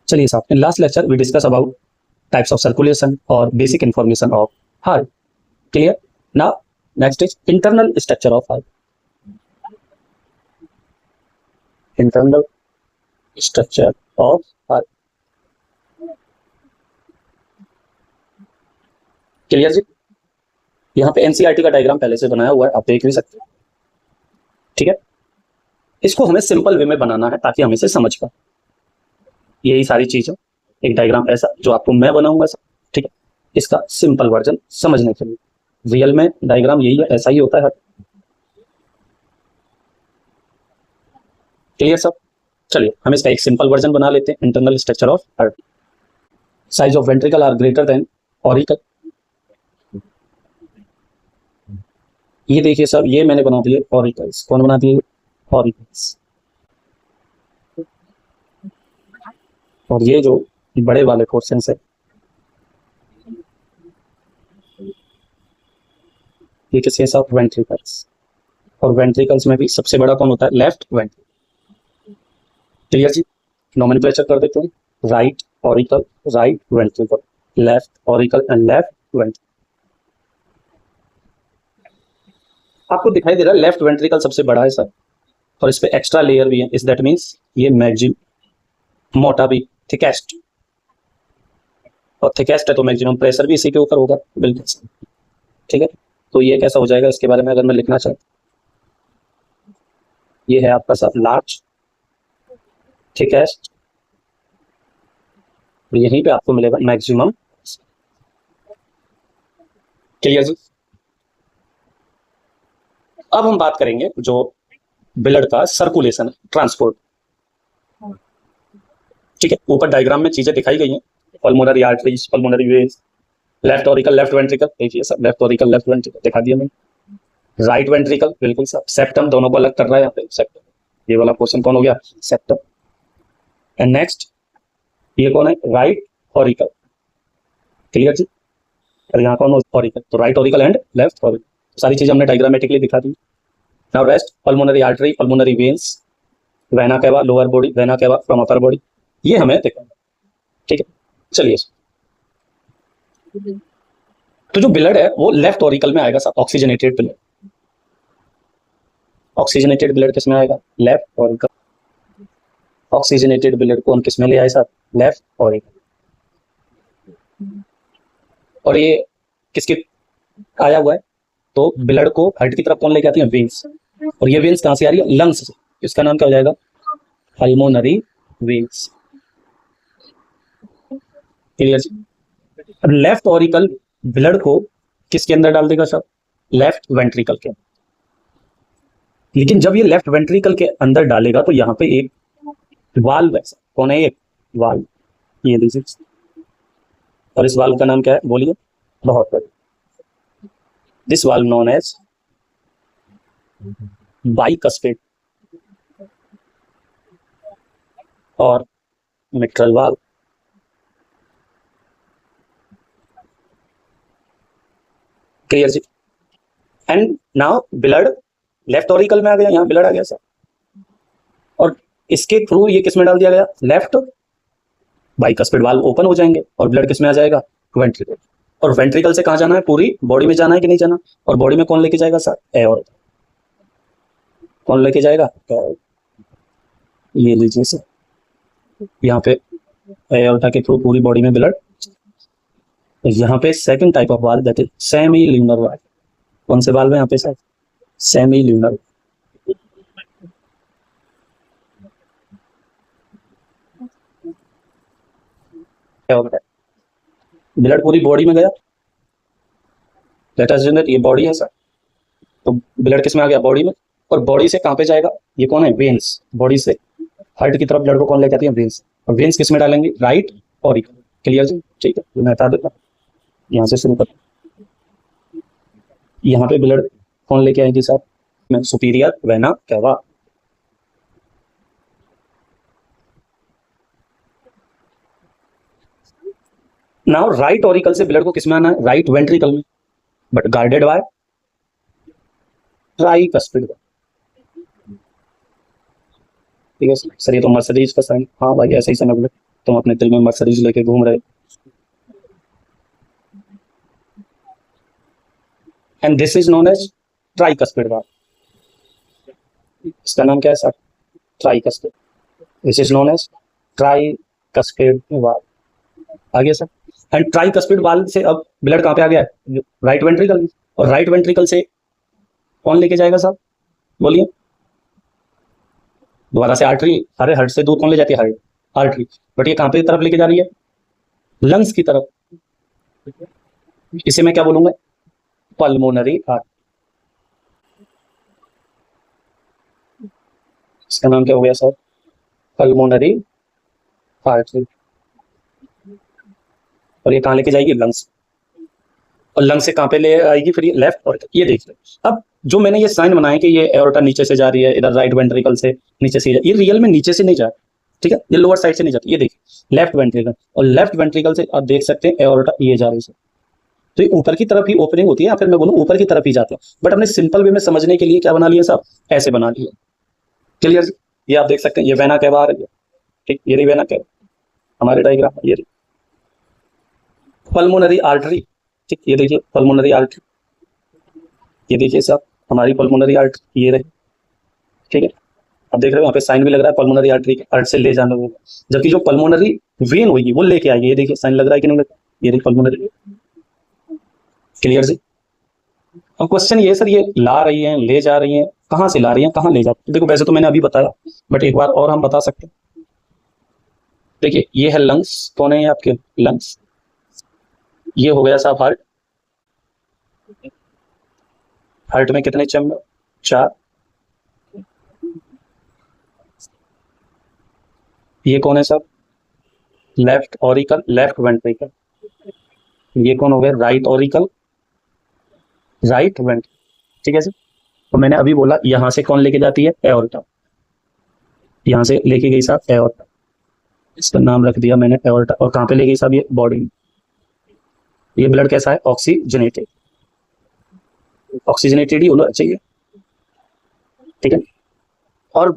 चलिए साहब, in last lecture we discuss about types of circulation or basic information of heart. Clear? Now next is internal structure of heart. Internal structure of heart. Clear जी? यहाँ पे NCERT का diagram पहले से बनाया हुआ है, आप देख भी सकते हैं। ठीक है, इसको हमें सिंपल वे में बनाना है ताकि हम इसे समझ पाए। यही सारी चीजें, एक डायग्राम ऐसा जो आपको मैं बनाऊंगा ऐसा, ठीक है, इसका सिंपल वर्जन समझने के लिए। रियल में डायग्राम यही है, ऐसा ही होता है। क्लियर सब? चलिए हम इसका एक सिंपल वर्जन बना लेते हैं। Internal structure of heart. Size of ventricle are greater than auricle. ये देखिए सब, ये मैंने बना दिए ऑरिकल्स। कौन बना दिए? ऑरिकल्स। और ये जो बड़े वाले पोर्शन है, ये किसके साथ? वेंट्रिकल्स। और वेंट्रिकल्स में भी सबसे बड़ा कौन होता है? Left ventricle. क्लियर जी? नोमेनक्लेचर कर देते हैं। Right auricle, right ventricle, left auricle and left ventricle. आपको दिखाई दे रहा है लेफ्ट वेंट्रिकल सबसे बड़ा है सर, और इस पे एक्स्ट्रा लेयर भी है। इस दैट मींस ये मैक्सिमम मोटा भी, थिकेस्ट, और थिकेस्ट है तो मैक्सिमम प्रेशर भी इसी के ऊपर होगा। बिल्कुल ठीक है। तो ये कैसा हो जाएगा, इसके बारे में अगर मैं लिखना चाहूँ, ये है आपका सब लार्ज, थिकेस्ट, यहीं पे आपको मिलेगा मैक्सिमम। क्लियर जी? अब हम बात करेंगे जो ब्लड का सर्कुलेशन, ट्रांसपोर्ट। ठीक है, ऊपर डायग्राम में चीजें दिखाई गई हैं। Pulmonary arteries, pulmonary veins, left auricle, left ventricle, देखिए सब लेफ्ट ऑरिकल, लेफ्ट वेंट्रिकल दिखा दिया मैंने। राइट वेंट्रिकल, बिल्कुल सब। सेप्टम, दोनों को अलग कर रहा है यहाँ पे। सेप्टम, ये वाला पोर्शन कौन हो गया? सेप्टम। एंड नेक्स्ट ये कौन है? Right auricle. क्लियर जी? और यहाँ कौन? ऑरिकल। तो right auricle and left auricle, सारी चीजें हमने डायग्रामेटिकली दिखा दी। Now rest pulmonary artery, pulmonary veins, vena cava lower body, vena cava from upper body, ये हमें देखना। ठीक है, चलिए। तो जो ब्लड है वो लेफ्ट ऑरिकल में आएगा सब, ऑक्सीजनेटेड ब्लड। ऑक्सीजनेटेड ब्लड किस में आएगा? Left auricle. ऑक्सीजनेटेड ब्लड को हम किस में ले आए सर? Left auricle. और ये किसके आया हुआ है? तो ब्लड को हार्ट की तरफ कौन लेके आती है? वेन्स। और ये वेन्स कहां से आ रही है? लंग्स से। इसका नाम क्या हो जाएगा? Pulmonary veins. क्लियर जी? लेफ्ट ऑरिकल ब्लड को किसके अंदर डाल देगा सर? लेफ्ट वेंट्रिकल के। लेकिन जब ये लेफ्ट वेंट्रिकल के अंदर डालेगा तो यहाँ पे एक वाल्व है। कौन है? एक वाल्व, ये देखिए। और इस वाल्व का नाम क्या है? बोलिए। बहुत बड़ी। This valve known as bicuspid और मिट्रल वाल्व। क्लियर जी? And now blood left auricle में आ गया, यहाँ ब्लड आ गया सर, और इसके थ्रू ये किस में डाल दिया गया? लेफ्ट बाइकस्पिड वाल्व ओपन हो जाएंगे और ब्लड किस में आ जाएगा? वेंट्रिकल। और वेंट्रिकल से कहाँ जाना है? पूरी बॉडी में जाना है कि नहीं जाना? और बॉडी में कौन लेके जाएगा सर? एओर्टा। कौन लेके जाएगा? ये लीजिए सर, यहाँ पे एओर्टा के थ्रू पूरी बॉडी में ब्लड। यहाँ पे second type of valve, that is semi lunar valve. कौन से वाल्व है यहाँ पे सर? Semi lunar. ब्लड पूरी बॉडी में गया, लेट अस अज्यूम दैट ये बॉडी है सर, तो ब्लड किस में आ गया? बॉडी में। और बॉडी से कहाँ पे जाएगा? ये कौन है? वेन्स। बॉडी से हार्ट की तरफ ब्लड को कौन लेके आती है? वेन्स। और वेन्स किस में डालेंगे? Right auricle. क्लियर जी? ठीक है, मैं बता देता हूँ, यहाँ से शुरू कर। यहाँ पे ब्लड कौन लेके आएगी साहब? मैं superior vena cava. Now right auricle से ब्लड को किस में आना है? राइट वेंट्रिकल में, बट गार्डेड बाय ट्राइकस्पिड। ठीक है सर, ये तो मर्सिडीज का साइन। हाँ भाई, ऐसे ही समझ लो। तुम अपने दिल में मर्सिडीज लेके घूम रहे, and this is known as tricuspid valve. इसका नाम क्या है sir? Tricuspid. This is known as tricuspid valve. आगे सर, एंड ट्राइकस्पिड वाल्व से अब ब्लड कहाँ पे आ गया है? Right ventricle. और राइट वेंट्रिकल से कौन लेके जाएगा साहब? बोलिए। दोबारा से आर्टरी। अरे हार्ट से दूर कौन ले जाती है? Heart, artery. बट ये कहाँ पे तरफ लेके जा रही है? लंग्स की तरफ। इसे मैं क्या बोलूंगा? Pulmonary artery. इसका नाम क्या हो गया सर? Pulmonary artery. और ये कहाँ लेके जाएगी? लंग्स। और लंग से कहाँ पे ले आएगी फिर? ये लेफ्ट। और ये देख लो। अब जो मैंने ये साइन बनाया कि ये एओर्टा नीचे से जा रही है, इधर राइट वेंट्रिकल से नीचे से, ये रियल में नीचे से नहीं जा रहा, ठीक है? ये लोअर साइड से नहीं जाती। ये देखिए लेफ्ट वेंट्रिकल, और लेफ्ट वेंट्रिकल से आप देख सकते हैं एओर्टा ये जा रही है। तो ये ऊपर की तरफ ही ओपनिंग होती है, या फिर मैं बोलूँ ऊपर की तरफ ही जाते हैं। बट हमने सिंपल वे में समझने के लिए क्या बना लिया साहब? ऐसे बना लिया। क्लियर जी? ये आप देख सकते हैं, ये वेना कैवा आ रही है, ठीक? ये रही वेना कैवा हमारे डायग्राम। ये पल्मोनरी आर्टरी, ठीक? ये देखिए पल्मोनरी आर्टरी, ये देखिए साहब हमारी पल्मोनरी आर्टरी ये रही, ठीक है? अब देख रहे हो यहाँ पे साइन भी लग रहा है पल्मोनरी आर्टरी के, आर्ट से ले जाना होगा, जबकि जो पल्मोनरी वेन होगी वो लेके आएगी। ये देखिए साइन लग रहा है कि नहीं लग रहा? ये रही पल्मोनरी। क्लियर जी? अब क्वेश्चन ये सर, ये ला रही है, ले जा रही है, कहाँ से ला रही है, कहाँ ले जाती है? देखो वैसे तो मैंने अभी बताया, बट एक बार और हम बता सकते हैं। देखिए ये है लंग्स, कौन है ये आपके? लंग्स। ये हो गया साहब हार्ट। हार्ट में कितने चैम्बर? 4। ये कौन है साहब? Left auricle, left ventricle. ये कौन हो गया? राइट ऑरिकल, राइट वेंट्रिकल, ठीक है सर? तो मैंने अभी बोला यहां से कौन लेके जाती है? एओर्टा। यहां से लेके गई साहब एओर्टा, इसका नाम रख दिया मैंने एओर्टा। और कहां पे ले गई साहब? ये बॉडी में। ये ब्लड कैसा है? ऑक्सीजनेटेड। ऑक्सीजनेटेड ही होना चाहिए, ठीक है? और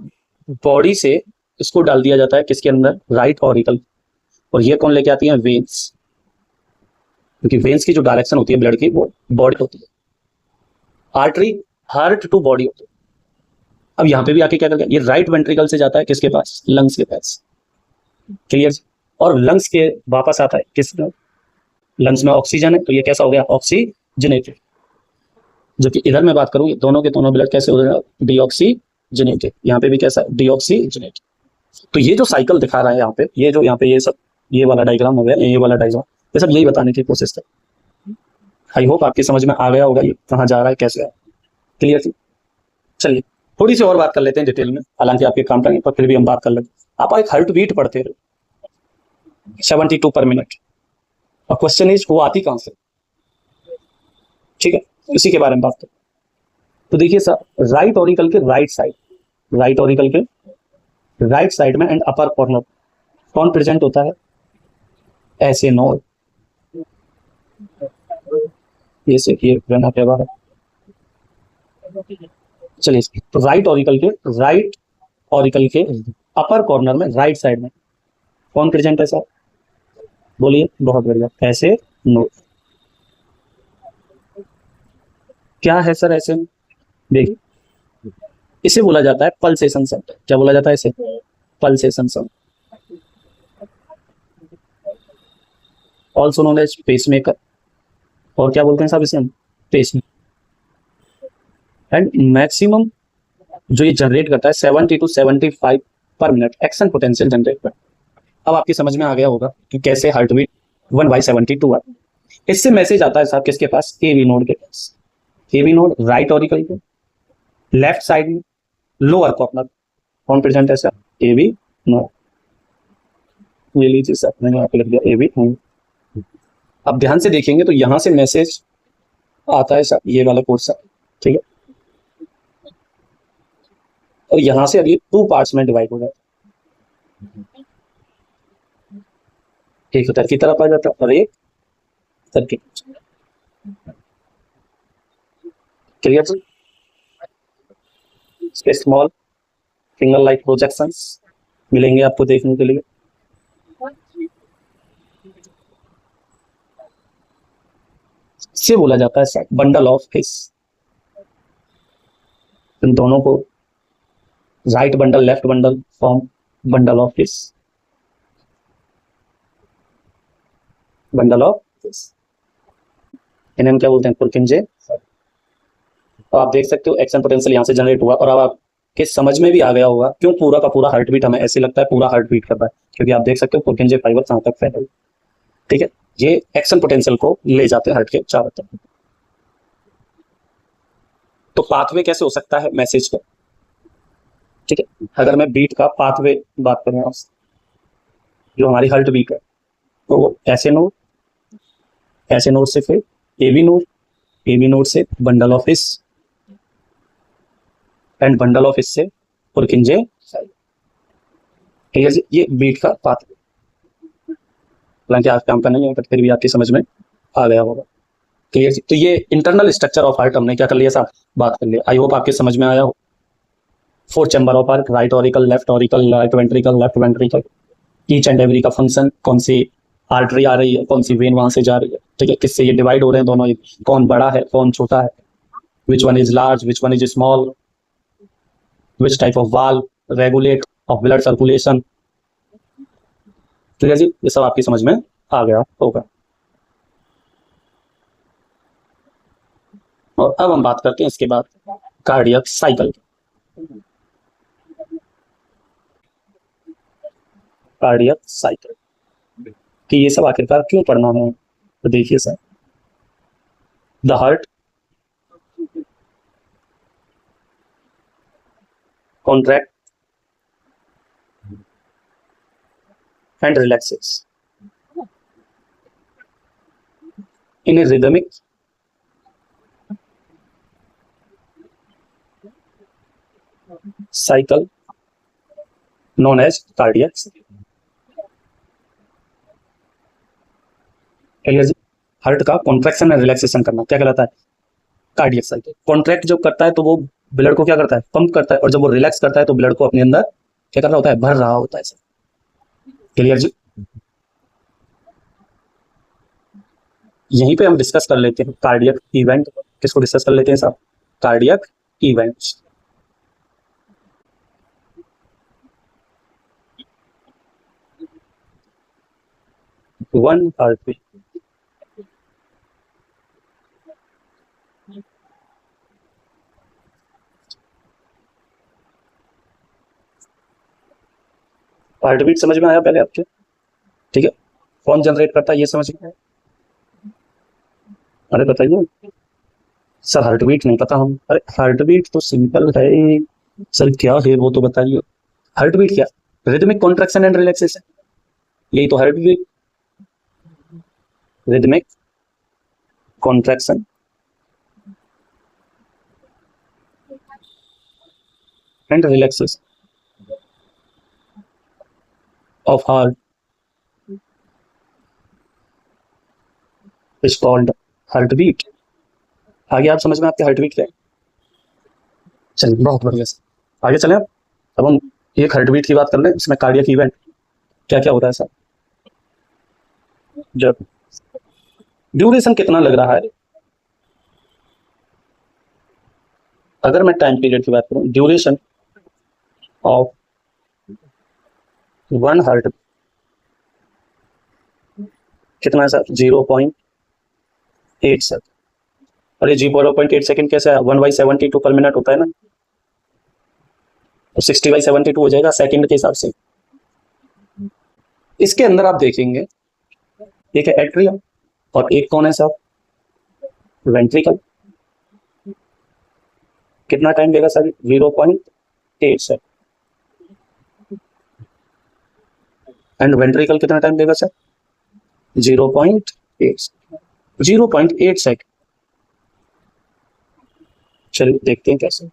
बॉडी से इसको डाल दिया जाता है किसके अंदर? Right auricle. और ये कौन लेके आती है? वेन्स। क्योंकि वेन्स की जो डायरेक्शन होती है ब्लड की वो बॉडी होती है। आर्टरी हार्ट टू बॉडी होती है। अब यहाँ पे भी आके क्या कर गया? ये राइट वेंट्रिकल से जाता है किसके पास? लंग्स के पास। क्लियर? और लंग्स के वापस आता है किस? लंग्स में ऑक्सीजन है, तो ये कैसा हो गया? ऑक्सीजनेटेड। जबकि इधर मैं बात करूँ, दोनों के दोनों ब्लड कैसे हो गया? डीऑक्सीजनेटेड। यहाँ पे भी कैसा? डीऑक्सीजनेटेड। तो ये जो साइकिल दिखा रहा है यहाँ पे, ये जो यहाँ पे ये सब, ये वाला डायग्राम हो गया, ये वाला डायग्राम, ये सब यही बताने की कोशिश है। आई होप आपकी समझ में आ गया होगा ये कहाँ जा रहा है, कैसे है। क्लियर थी? चलिए थोड़ी सी और बात कर लेते हैं डिटेल में, हालांकि आपके काम टाइम पर फिर भी हम बात कर लेते हैं। आप एक हार्ट बीट पढ़ते रहे 72 पर मिनट, और क्वेश्चन इज वो आती कहाँ से? ठीक है, उसी के बारे में बात करें। तो देखिए सर, राइट ऑरिकल के राइट साइड, राइट ऑरिकल के राइट साइड में एंड अपर कॉर्नर कौन प्रेजेंट होता है? ऐसे नोड। ये से ये रहना क्या बात है? चलिए, तो राइट ऑरिकल के अपर कॉर्नर में राइट साइड में कौन प्रेजेंट है सर? बोलिए। बहुत बढ़िया, ऐसे नोड। क्या है सर ऐसे? देखिए इसे बोला जाता है पल्सेशन सेंटर। क्या बोला जाता है इसे? Pulsation centre, also known as pacemaker. और क्या बोलते हैं साहब इसे हम? पेसमेकर। एंड मैक्सिमम जो ये जनरेट करता है 70 to 75 पर मिनट एक्शन पोटेंशियल जनरेट करता है। अब आपकी समझ में आ गया होगा कि कैसे हार्ट बीट 1/72 है। इससे मैसेज आता है साहब किसके पास? एवी नोड के पास। एवी नोड राइट ऑरिकल के लेफ्ट साइड में लोअर कॉर्नर कौन प्रेजेंट है सर? AV node. ये लीजिए सर, मैंने यहाँ पे लिख दिया एवी नोड। अब ध्यान से देखेंगे तो यहां से मैसेज आता है सर, ये वाला पोर्शन, ठीक है? और यहां से अभी 2 पार्ट्स में डिवाइड हो जाता है। एक उधर की तरफ आ जाता है और एक इधर की। Clear sir? Small finger like projections मिलेंगे आपको देखने के लिए। से बोला जाता है बंडल ऑफ फिश। इन दोनों को right bundle left bundle form bundle of fish, bundle of fish. इन्हें हम क्या बोलते हैं, पुरकिंजे। तो आप देख सकते हो एक्शन पोटेंशियल यहाँ से जनरेट हुआ, और अब आपके समझ में भी आ गया होगा क्यों पूरा का पूरा हार्ट बीट हमें ऐसे लगता है पूरा हार्ट बीट कर रहा है, क्योंकि आप देख सकते हो पुरकिंजे फाइबर कहाँ तक फैले। ठीक है, ये एक्शन पोटेंशियल को ले जाते हैं हार्ट के चारों तरफ। तो पाथवे कैसे हो सकता है मैसेज का? ठीक है, अगर मैं बीट का पाथवे बात करूँ आपसे, जो हमारी हार्ट बीट है, तो वो ऐसे नोड से फिर ए बी नोड से bundle of his, and bundle of his से पुरकिंजे। ठीक है जी, ये बीट का पाथवे। हालांकि आज काम का नहीं है, बट फिर भी आपकी समझ में आ गया होगा। क्लियर जी, तो ये इंटरनल स्ट्रक्चर ऑफ हार्ट हमने क्या कर लिया साहब, बात कर लिया। आई होप आपके समझ में आया हो। 4 chamber of heart, right auricle, left auricle, right ventricle, left ventricle, each and every का फंक्शन, कौन सी आर्टरी आ रही है, कौन सी वेन वहां से जा रही है, ठीक है, किससे ये डिवाइड हो रहे हैं दोनों, कौन बड़ा है कौन छोटा है, which one is large which one is small, which type of वाल रेगुलेट ऑफ ब्लड सर्कुलेशन। ठीक है जी, ये सब आपकी समझ में आ गया होगा। और अब हम बात करते हैं इसके बाद कार्डियक साइकिल। कार्डियक साइकिल कि ये सब आखिरकार क्यों पढ़ना है, तो देखिए sir, the heart contract and relaxes in A rhythmic cycle known as cardiac cycle। Heart का कॉन्ट्रैक्शन एंड रिलैक्सेशन करना क्या कहलाता है, कार्डियक साइकिल। कॉन्ट्रैक्ट जब करता है तो वो ब्लड को क्या करता है, पंप करता है, और जब वो रिलैक्स करता है तो ब्लड को अपने अंदर क्या कर रहा होता है, भर रहा होता है। क्लियर जी, यहीं पे हम डिस्कस कर लेते हैं कार्डियक इवेंट। किसको डिस्कस कर लेते हैं साहब, cardiac events. One heart beat, heart beat समझ में आया पहले आपके? ठीक है, कौन जनरेट करता है ये समझ में आया? अरे बताइए सर, हार्ट बीट नहीं पता हम? अरे हार्ट बीट तो सिंपल है सर, क्या है वो तो बताइए। हार्ट बीट क्या, रिदमिक कॉन्ट्रैक्शन एंड रिलैक्सेशन, यही तो heart beat. Rhythmic contraction and relaxation of heart is called heart beat. आगे आप समझ में आपके हार्ट बीट क्या है? चलिए बहुत बढ़िया से आगे चले। अब हम एक हार्ट बीट की बात कर लें, इसमें कार्डियक इवेंट क्या क्या होता है सर। जब ड्यूरेशन कितना लग रहा है, अगर मैं टाइम पीरियड की बात करूं, ड्यूरेशन ऑफ वन हार्ट कितना है सर, 0.8 सेकंड। और ये 0.8 सेकंड कैसे है, 1/72 पर मिनट होता है ना, तो 60/72 हो जाएगा सेकंड के हिसाब से। इसके अंदर आप देखेंगे एक है एट्रियम और एक कौन है साहब, वेंट्रिकल। कितना टाइम देगा सर, 0.8 सेकंड। एंड वेंट्रिकल कितना टाइम देगा सर, 0.8 0.8 सेकंड। चलिए देखते हैं कैसे।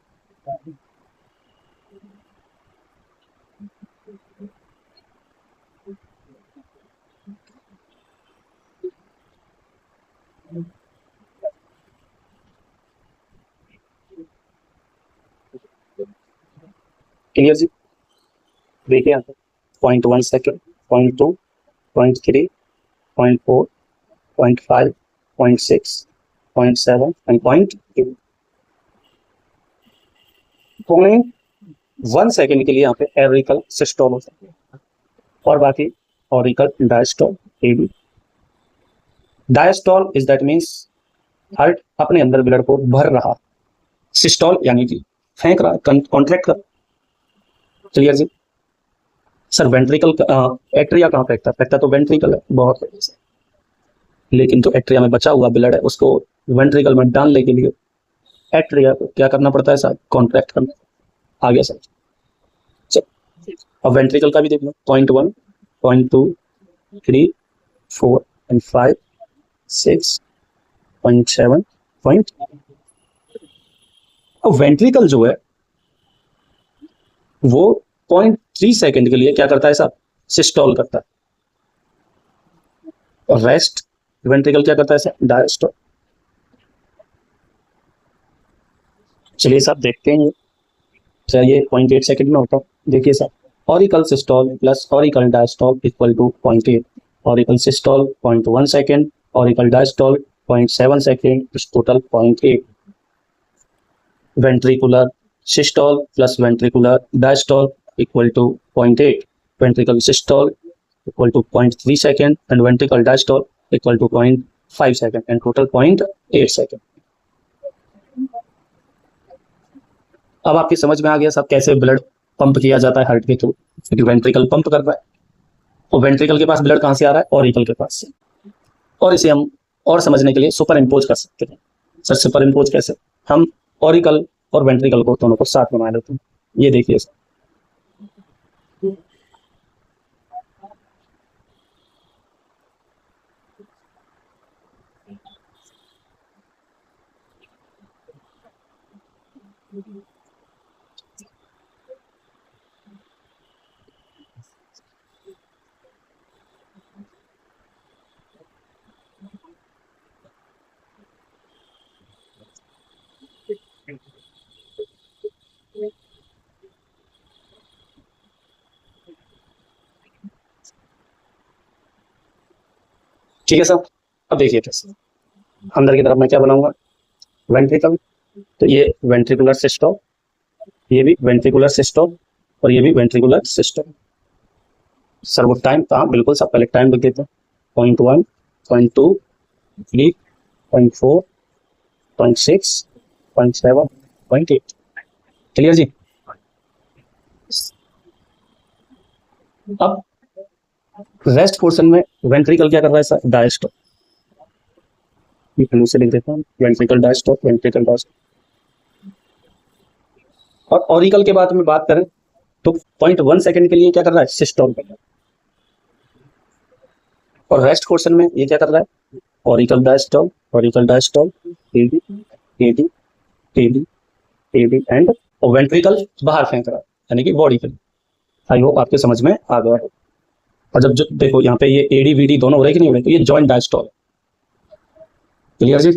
क्लियर जी, देखिए यहाँ पे 0.1 सेकंड, 0.2, 0.3, 0.4, 0.5, 0.6, 0.7 and 0.8. 0.1 सेकेंड के लिए यहाँ पे एरिकल सिस्टोल हो सकती है और बाकी auricle diastole AB. Diastole is that means heart अपने अंदर ब्लड को भर रहा, सिस्टोल यानी कि फेंक रहा, कॉन्ट्रैक्ट कर। क्लियर जी? सर वेंट्रिकल एट्रिया कहाँ फेंकता? फेंकता तो वेंट्रिकल है बहुत तेजी से, लेकिन जो एट्रिया में बचा हुआ ब्लड है उसको वेंट्रिकल में डालने के लिए एट्रिया को क्या करना पड़ता है सर? कॉन्ट्रैक्ट करना। आ गया सर? चल अब वेंट्रिकल का भी देख लो। 0.1, 0.2, 3, 4 and 5, 6, 0.7, 0.8। अब वेंट्रिकल जो है वो 0.3 सेकेंड के लिए क्या करता है साहब? सिस्टोल करता है। और रेस्ट वेंट्रिकल क्या करता है साहब? डायस्टोल। चलिए साहब देखते हैं ये 0.8 सेकेंड में होता है। देखिए साहब, auricle systole plus auricle diastole equal to 0.8, auricle systole 0.1 second, auricle diastole 0.7 second, total 0.8। Ventricular systole plus ventricular diastole equal to 0.8, ventricle systole equal to 0.3 second and ventricle diastole equal to 0.5 second and total 0.8 second। अब आपकी समझ में आ गया सब कैसे blood pump किया जाता है हार्ट के थ्रू, क्योंकि वेंट्रिकल पंप कर रहा है। तो वेंट्रिकल के पास ब्लड कहाँ से आ रहा है? ऑरिकल के पास से। और इसे हम और समझने के लिए सुपर इम्पोज कर सकते हैं। सर सुपर इम्पोज कैसे? हम ऑरिकल और वेंट्रिकल को दोनों को साथ बना लेते हैं। ये देखिए सर, ठीक है सर। अब देखिए कैसे अंदर की तरफ मैं क्या बनाऊंगा? वेंट्रिकल, तो ये वेंट्रिकुलर सिस्टम, ये भी वेंट्रिकुलर सिस्टम और ये भी वेंट्रिकुलर सिस्टम। सर वो टाइम कहाँ? बिल्कुल सब पहले टाइम लिख देते हैं। 0.1, 0.2, 3, 0.4, 0.6, 0.7, 0.8। क्लियर जी? अब रेस्ट पोर्शन में वेंट्रिकल क्या कर रहा है सर? डायस्टोल। ये से लिख देता हूँ, वेंट्रिकल डायस्टोल, वेंट्रिकल डायस्टोल। और ऑरिकल के बाद में बात करें तो 0.1 सेकेंड के लिए क्या कर रहा है? सिस्टोल कर रहा है। और रेस्ट पोर्शन में ये क्या कर रहा है? Auricle diastole, auricle diastole, AD, AD, AD, AD and ventricle बाहर फेंक रहा है, यानी कि बॉडी के। आई होप आपके समझ में आ गया है। और जब देखो यहाँ पे ये एडी वीडी दोनों हो रहे कि नहीं हो रहे, तो ये जॉइंट डायस्टोल। क्लियर जी?